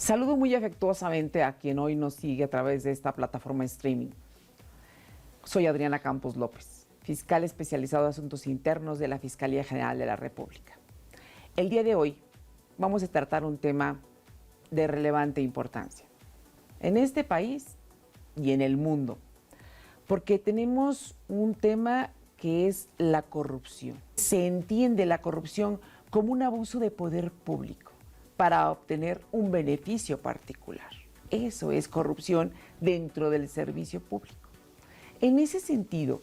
Saludo muy afectuosamente a quien hoy nos sigue a través de esta plataforma streaming. Soy Adriana Campos López, fiscal especializado en asuntos internos de la Fiscalía General de la República. El día de hoy vamos a tratar un tema de relevante importancia en este país y en el mundo, porque tenemos un tema que es la corrupción. Se entiende la corrupción como un abuso de poder público para obtener un beneficio particular. Eso es corrupción dentro del servicio público. En ese sentido,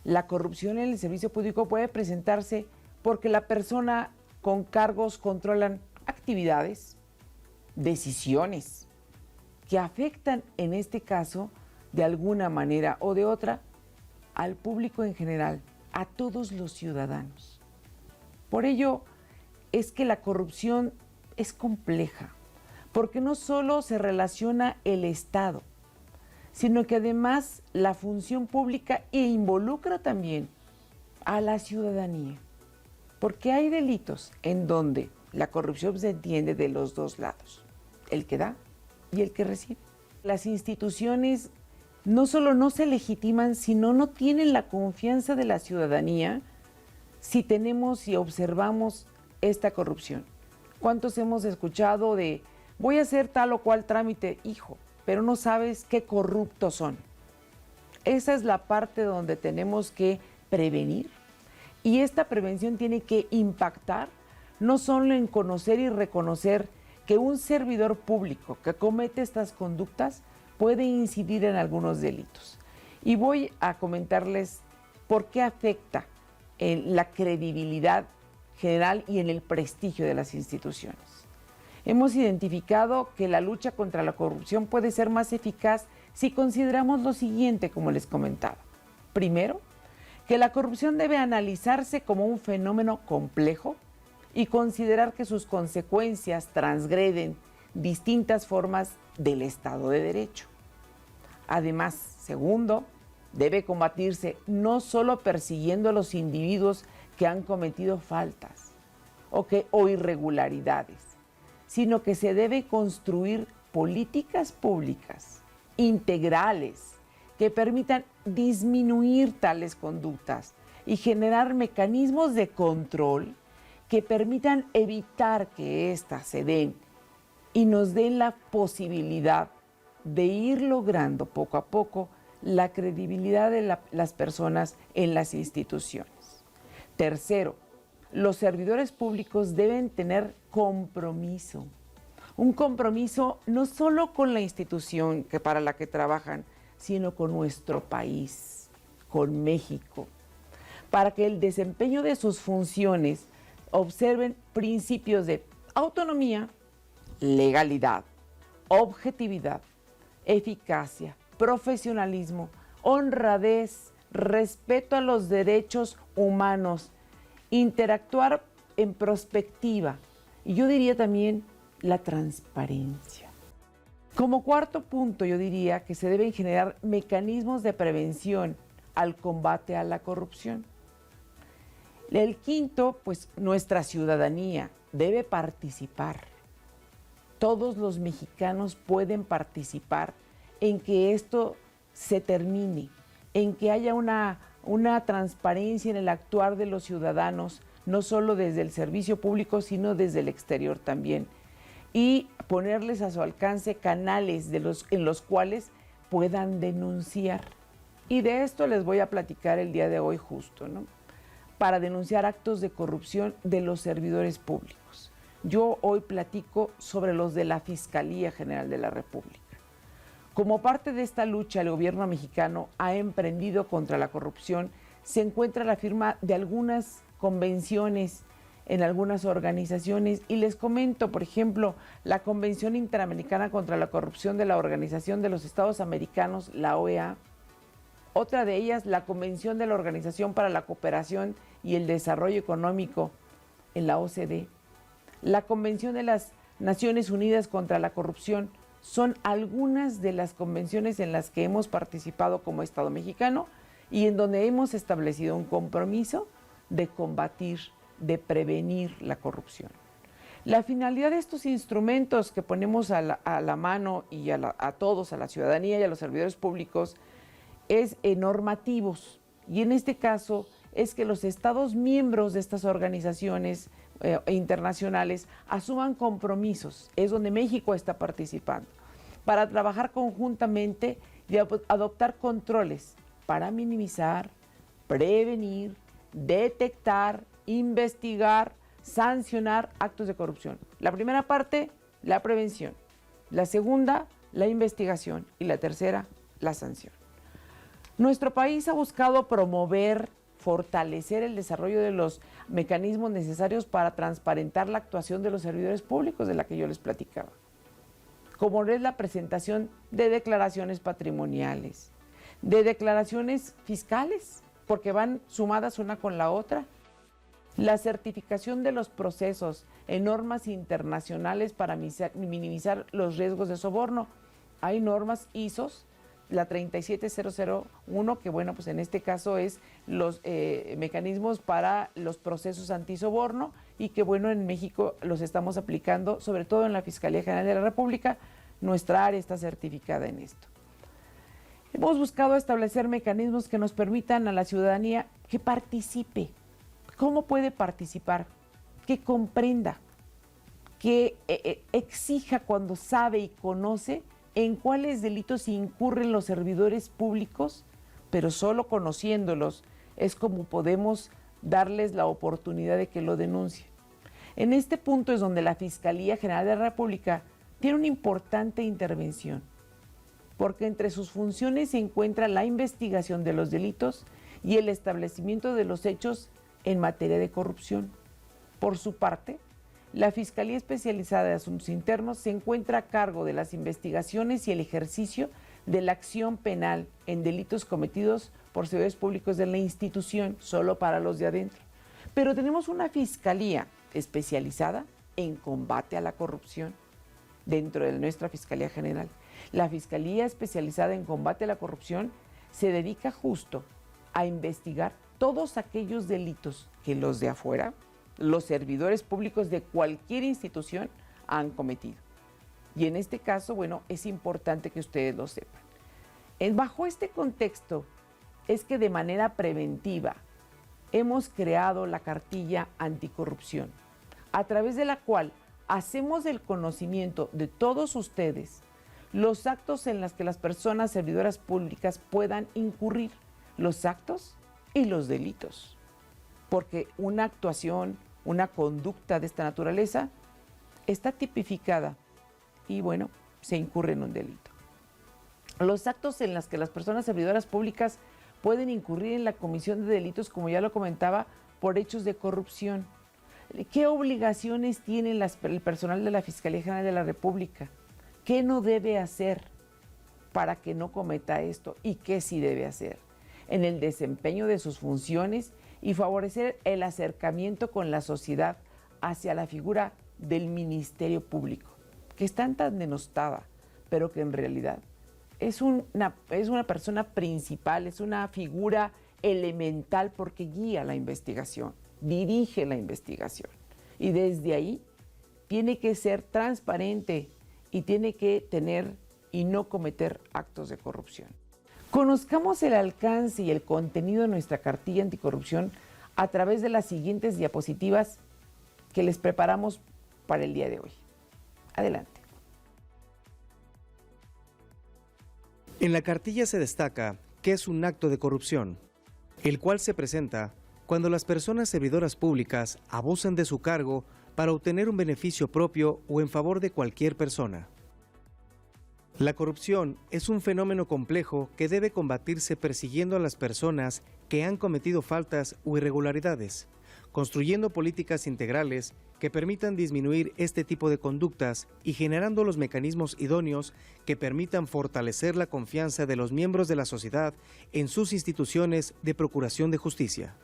la corrupción en el servicio público puede presentarse porque la persona con cargos controlan actividades, decisiones que afectan en este caso de alguna manera o de otra al público en general, a todos los ciudadanos. Por ello es que la corrupción es compleja, porque no solo se relaciona el Estado, sino que además la función pública involucra también a la ciudadanía, porque hay delitos en donde la corrupción se entiende de los dos lados, el que da y el que recibe. Las instituciones no solo no se legitiman, sino no tienen la confianza de la ciudadanía si tenemos y observamos esta corrupción. ¿Cuántos hemos escuchado de voy a hacer tal o cual trámite, hijo, pero no sabes qué corruptos son? Esa es la parte donde tenemos que prevenir, y esta prevención tiene que impactar no solo en conocer y reconocer que un servidor público que comete estas conductas puede incidir en algunos delitos. Y voy a comentarles por qué afecta en la credibilidad general y en el prestigio de las instituciones. Hemos identificado que la lucha contra la corrupción puede ser más eficaz si consideramos lo siguiente, como les comentaba. Primero, que la corrupción debe analizarse como un fenómeno complejo y considerar que sus consecuencias transgreden distintas formas del Estado de Derecho. Además, segundo, debe combatirse no solo persiguiendo a los individuos que han cometido faltas o irregularidades, sino que se debe construir políticas públicas integrales que permitan disminuir tales conductas y generar mecanismos de control que permitan evitar que éstas se den y nos den la posibilidad de ir logrando poco a poco la credibilidad de las personas en las instituciones. Tercero, los servidores públicos deben tener compromiso. Un compromiso no solo con la institución para la que trabajan, sino con nuestro país, con México, para que el desempeño de sus funciones observen principios de autonomía, legalidad, objetividad, eficacia, profesionalismo, honradez, respeto a los derechos humanos, interactuar en prospectiva y yo diría también la transparencia. Como cuarto punto, yo diría que se deben generar mecanismos de prevención al combate a la corrupción. El quinto, pues nuestra ciudadanía debe participar. Todos los mexicanos pueden participar en que esto se termine, en que haya una transparencia en el actuar de los ciudadanos, no solo desde el servicio público, sino desde el exterior también. Y ponerles a su alcance canales en los cuales puedan denunciar. Y de esto les voy a platicar el día de hoy justo, ¿no? Para denunciar actos de corrupción de los servidores públicos. Yo hoy platico sobre los de la Fiscalía General de la República. Como parte de esta lucha, el gobierno mexicano ha emprendido contra la corrupción. Se encuentra la firma de algunas convenciones en algunas organizaciones y les comento, por ejemplo, la Convención Interamericana contra la Corrupción de la Organización de los Estados Americanos, la OEA. Otra de ellas, la Convención de la Organización para la Cooperación y el Desarrollo Económico en la OCDE. La Convención de las Naciones Unidas contra la Corrupción. Son algunas de las convenciones en las que hemos participado como Estado mexicano y en donde hemos establecido un compromiso de combatir, de prevenir la corrupción. La finalidad de estos instrumentos que ponemos a la mano y a todos, a la ciudadanía y a los servidores públicos, es normativos. Y en este caso es que los Estados miembros de estas organizaciones internacionales asuman compromisos. Es donde México está participando, para trabajar conjuntamente y adoptar controles para minimizar, prevenir, detectar, investigar, sancionar actos de corrupción. La primera parte, la prevención. La segunda, la investigación. Y la tercera, la sanción. Nuestro país ha buscado promover, fortalecer el desarrollo de los mecanismos necesarios para transparentar la actuación de los servidores públicos de la que yo les platicaba, como es la presentación de declaraciones patrimoniales, de declaraciones fiscales, porque van sumadas una con la otra, la certificación de los procesos en normas internacionales para minimizar los riesgos de soborno. Hay normas ISOs, la 37001, que bueno, pues en este caso es los mecanismos para los procesos antisoborno y que bueno, en México los estamos aplicando, sobre todo en la Fiscalía General de la República. Nuestra área está certificada en esto. Hemos buscado establecer mecanismos que nos permitan a la ciudadanía que participe. ¿Cómo puede participar? Que comprenda, que exija cuando sabe y conoce en cuáles delitos incurren los servidores públicos, pero solo conociéndolos es como podemos darles la oportunidad de que lo denuncien. En este punto es donde la Fiscalía General de la República tiene una importante intervención, porque entre sus funciones se encuentra la investigación de los delitos y el establecimiento de los hechos en materia de corrupción. Por su parte, la Fiscalía Especializada de Asuntos Internos se encuentra a cargo de las investigaciones y el ejercicio de la acción penal en delitos cometidos por servidores públicos de la institución, solo para los de adentro. Pero tenemos una Fiscalía especializada en combate a la corrupción dentro de nuestra Fiscalía General. La Fiscalía Especializada en Combate a la Corrupción se dedica justo a investigar todos aquellos delitos que los de afuera, los servidores públicos de cualquier institución han cometido. Y en este caso, bueno, es importante que ustedes lo sepan. Bajo este contexto es que de manera preventiva hemos creado la cartilla anticorrupción, a través de la cual hacemos el conocimiento de todos ustedes los actos en los que las personas servidoras públicas puedan incurrir, los actos y los delitos, porque una actuación, una conducta de esta naturaleza está tipificada y bueno, se incurre en un delito. Los actos en los que las personas servidoras públicas pueden incurrir en la comisión de delitos, como ya lo comentaba, por hechos de corrupción. ¿Qué obligaciones tiene el personal de la Fiscalía General de la República? ¿Qué no debe hacer para que no cometa esto? ¿Y qué sí debe hacer en el desempeño de sus funciones y favorecer el acercamiento con la sociedad hacia la figura del Ministerio Público, que está tan denostada, pero que en realidad es una persona principal, es una figura elemental porque guía la investigación, dirige la investigación y desde ahí tiene que ser transparente y tiene que tener y no cometer actos de corrupción. Conozcamos el alcance y el contenido de nuestra cartilla anticorrupción a través de las siguientes diapositivas que les preparamos para el día de hoy. Adelante. En la cartilla se destaca que es un acto de corrupción, el cual se presenta cuando las personas servidoras públicas abusan de su cargo para obtener un beneficio propio o en favor de cualquier persona. La corrupción es un fenómeno complejo que debe combatirse persiguiendo a las personas que han cometido faltas o irregularidades, construyendo políticas integrales que permitan disminuir este tipo de conductas y generando los mecanismos idóneos que permitan fortalecer la confianza de los miembros de la sociedad en sus instituciones de procuración de justicia.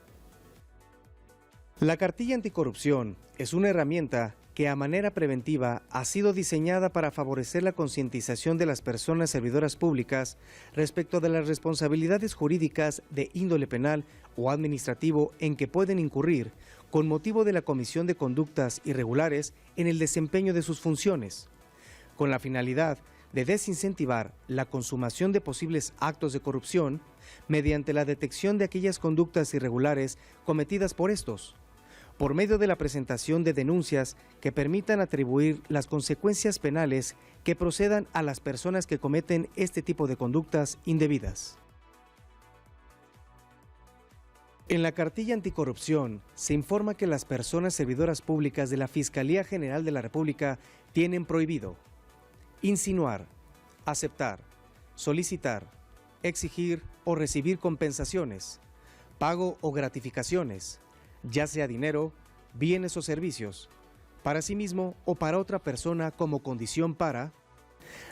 La cartilla anticorrupción es una herramienta que a manera preventiva ha sido diseñada para favorecer la concientización de las personas servidoras públicas respecto de las responsabilidades jurídicas de índole penal o administrativo en que pueden incurrir con motivo de la comisión de conductas irregulares en el desempeño de sus funciones, con la finalidad de desincentivar la consumación de posibles actos de corrupción mediante la detección de aquellas conductas irregulares cometidas por estos, por medio de la presentación de denuncias que permitan atribuir las consecuencias penales que procedan a las personas que cometen este tipo de conductas indebidas. En la cartilla anticorrupción se informa que las personas servidoras públicas de la Fiscalía General de la República tienen prohibido insinuar, aceptar, solicitar, exigir o recibir compensaciones, pago o gratificaciones, ya sea dinero, bienes o servicios, para sí mismo o para otra persona como condición para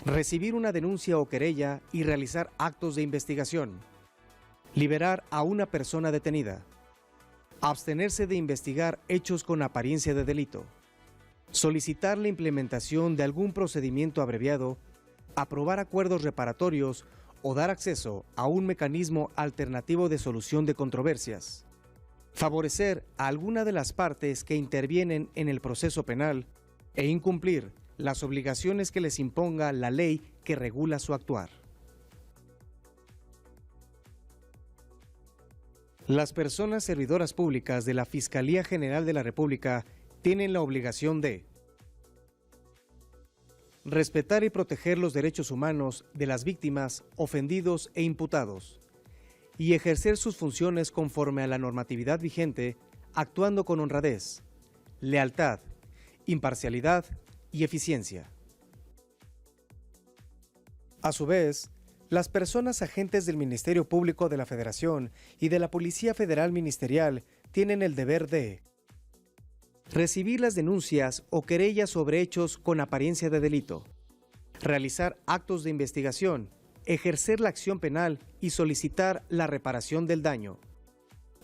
recibir una denuncia o querella y realizar actos de investigación, liberar a una persona detenida, abstenerse de investigar hechos con apariencia de delito, solicitar la implementación de algún procedimiento abreviado, aprobar acuerdos reparatorios o dar acceso a un mecanismo alternativo de solución de controversias, favorecer a alguna de las partes que intervienen en el proceso penal e incumplir las obligaciones que les imponga la ley que regula su actuar. Las personas servidoras públicas de la Fiscalía General de la República tienen la obligación de respetar y proteger los derechos humanos de las víctimas, ofendidos e imputados, y ejercer sus funciones conforme a la normatividad vigente, actuando con honradez, lealtad, imparcialidad y eficiencia. A su vez, las personas agentes del Ministerio Público de la Federación y de la Policía Federal Ministerial tienen el deber de recibir las denuncias o querellas sobre hechos con apariencia de delito, realizar actos de investigación, ejercer la acción penal y solicitar la reparación del daño,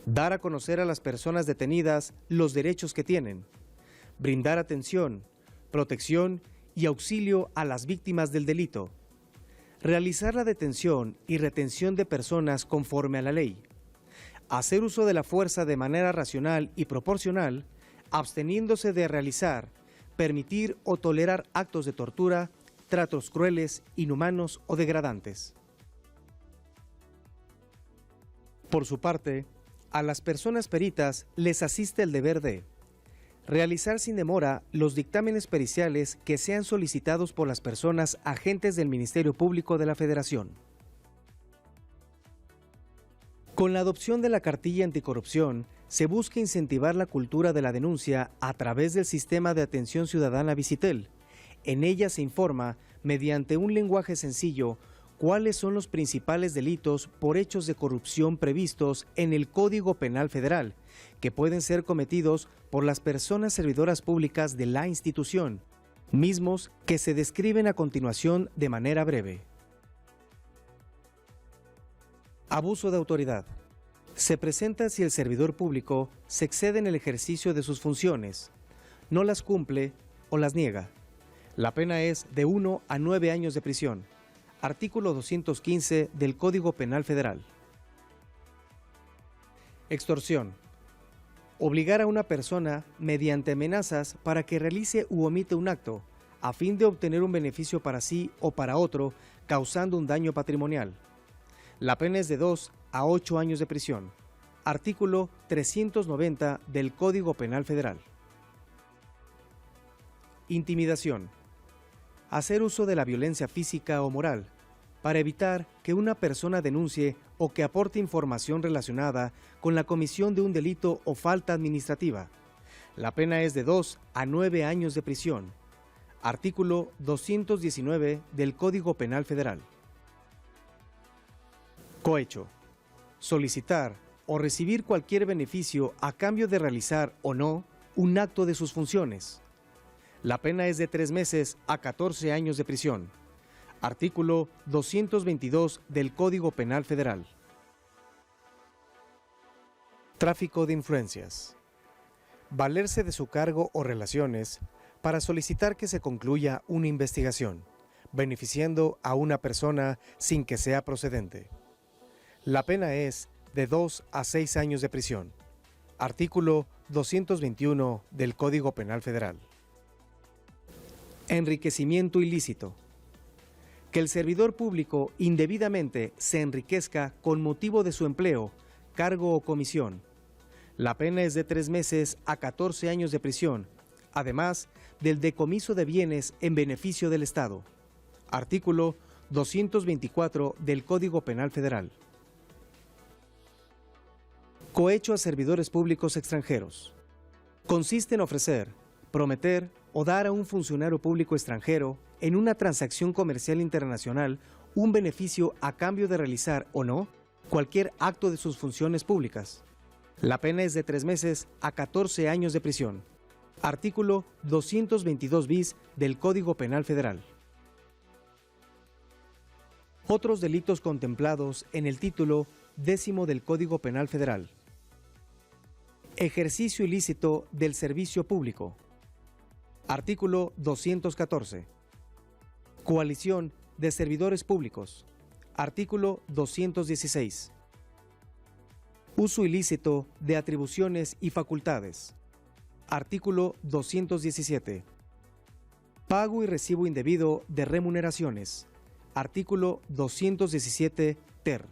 dar a conocer a las personas detenidas los derechos que tienen, brindar atención, protección y auxilio a las víctimas del delito, realizar la detención y retención de personas conforme a la ley, hacer uso de la fuerza de manera racional y proporcional, absteniéndose de realizar, permitir o tolerar actos de tortura, tratos crueles, inhumanos o degradantes. Por su parte, a las personas peritas les asiste el deber de realizar sin demora los dictámenes periciales que sean solicitados por las personas agentes del Ministerio Público de la Federación. Con la adopción de la cartilla anticorrupción, se busca incentivar la cultura de la denuncia a través del sistema de atención ciudadana Visitel. En ella se informa, mediante un lenguaje sencillo, cuáles son los principales delitos por hechos de corrupción previstos en el Código Penal Federal, que pueden ser cometidos por las personas servidoras públicas de la institución, mismos que se describen a continuación de manera breve. Abuso de autoridad. Se presenta si el servidor público se excede en el ejercicio de sus funciones, no las cumple o las niega. La pena es de 1 a 9 años de prisión. Artículo 215 del Código Penal Federal. Extorsión. Obligar a una persona mediante amenazas para que realice u omite un acto, a fin de obtener un beneficio para sí o para otro, causando un daño patrimonial. La pena es de 2 a 8 años de prisión. Artículo 390 del Código Penal Federal. Intimidación. Hacer uso de la violencia física o moral para evitar que una persona denuncie o que aporte información relacionada con la comisión de un delito o falta administrativa. La pena es de 2 a 9 años de prisión. Artículo 219 del Código Penal Federal. Cohecho. Solicitar o recibir cualquier beneficio a cambio de realizar o no un acto de sus funciones. La pena es de 3 meses a 14 años de prisión. Artículo 222 del Código Penal Federal. Tráfico de influencias. Valerse de su cargo o relaciones para solicitar que se concluya una investigación, beneficiando a una persona sin que sea procedente. La pena es de 2 a 6 años de prisión. Artículo 221 del Código Penal Federal. Enriquecimiento ilícito. Que el servidor público indebidamente se enriquezca con motivo de su empleo, cargo o comisión. La pena es de 3 meses a 14 años de prisión, además del decomiso de bienes en beneficio del Estado. Artículo 224 del Código Penal Federal. Cohecho a servidores públicos extranjeros. Consiste en ofrecer, prometer o dar a un funcionario público extranjero en una transacción comercial internacional un beneficio a cambio de realizar o no cualquier acto de sus funciones públicas. La pena es de 3 meses a 14 años de prisión. Artículo 222 bis del Código Penal Federal. Otros delitos contemplados en el título 10 del Código Penal Federal. Ejercicio ilícito del servicio público. Artículo 214. Coalición de servidores públicos. Artículo 216. Uso ilícito de atribuciones y facultades. Artículo 217. Pago y recibo indebido de remuneraciones. Artículo 217 ter.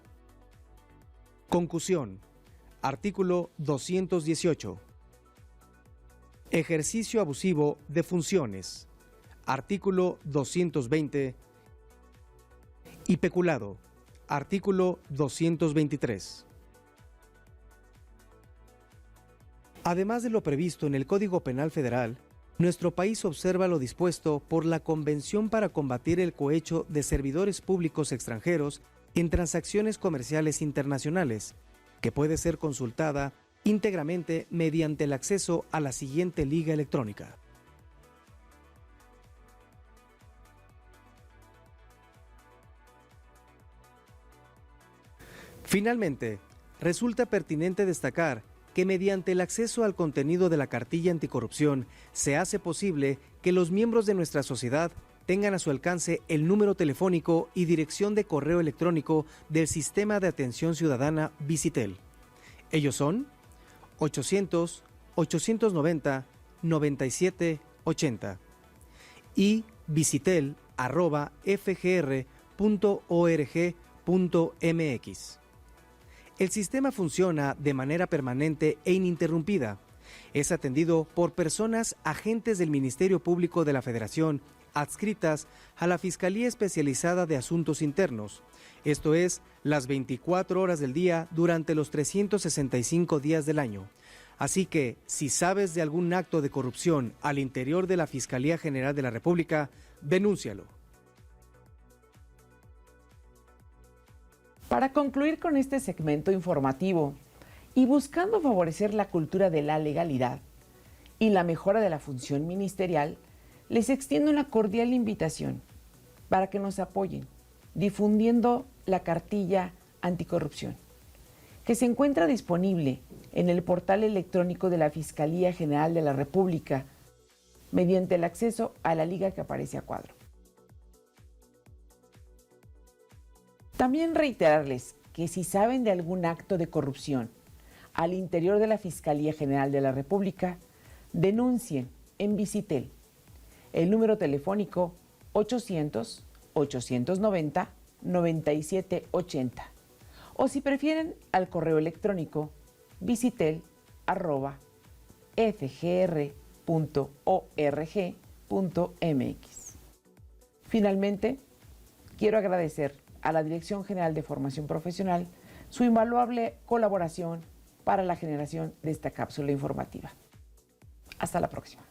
Concusión. Artículo 218. Ejercicio abusivo de funciones. Artículo 220. Y peculado. Artículo 223. Además de lo previsto en el Código Penal Federal, nuestro país observa lo dispuesto por la Convención para combatir el cohecho de servidores públicos extranjeros en transacciones comerciales internacionales, que puede ser consultada íntegramente mediante el acceso a la siguiente liga electrónica. Finalmente, resulta pertinente destacar que mediante el acceso al contenido de la cartilla anticorrupción se hace posible que los miembros de nuestra sociedad tengan a su alcance el número telefónico y dirección de correo electrónico del Sistema de Atención Ciudadana Visitel. Ellos son 800-890-9780 y visitel@fgr.org.mx. El sistema funciona de manera permanente e ininterrumpida. Es atendido por personas agentes del Ministerio Público de la Federación adscritas a la Fiscalía Especializada de Asuntos Internos, esto es, las 24 horas del día durante los 365 días del año. Así que, si sabes de algún acto de corrupción al interior de la Fiscalía General de la República, denúncialo. Para concluir con este segmento informativo y buscando favorecer la cultura de la legalidad y la mejora de la función ministerial, les extiendo una cordial invitación para que nos apoyen difundiendo la cartilla anticorrupción, que se encuentra disponible en el portal electrónico de la Fiscalía General de la República mediante el acceso a la liga que aparece a cuadro. También reiterarles que si saben de algún acto de corrupción al interior de la Fiscalía General de la República, denuncien en Visitel. El número telefónico 800-890-9780 o si prefieren al correo electrónico visitel@fgr.org.mx. Finalmente, quiero agradecer a la Dirección General de Formación Profesional su invaluable colaboración para la generación de esta cápsula informativa. Hasta la próxima.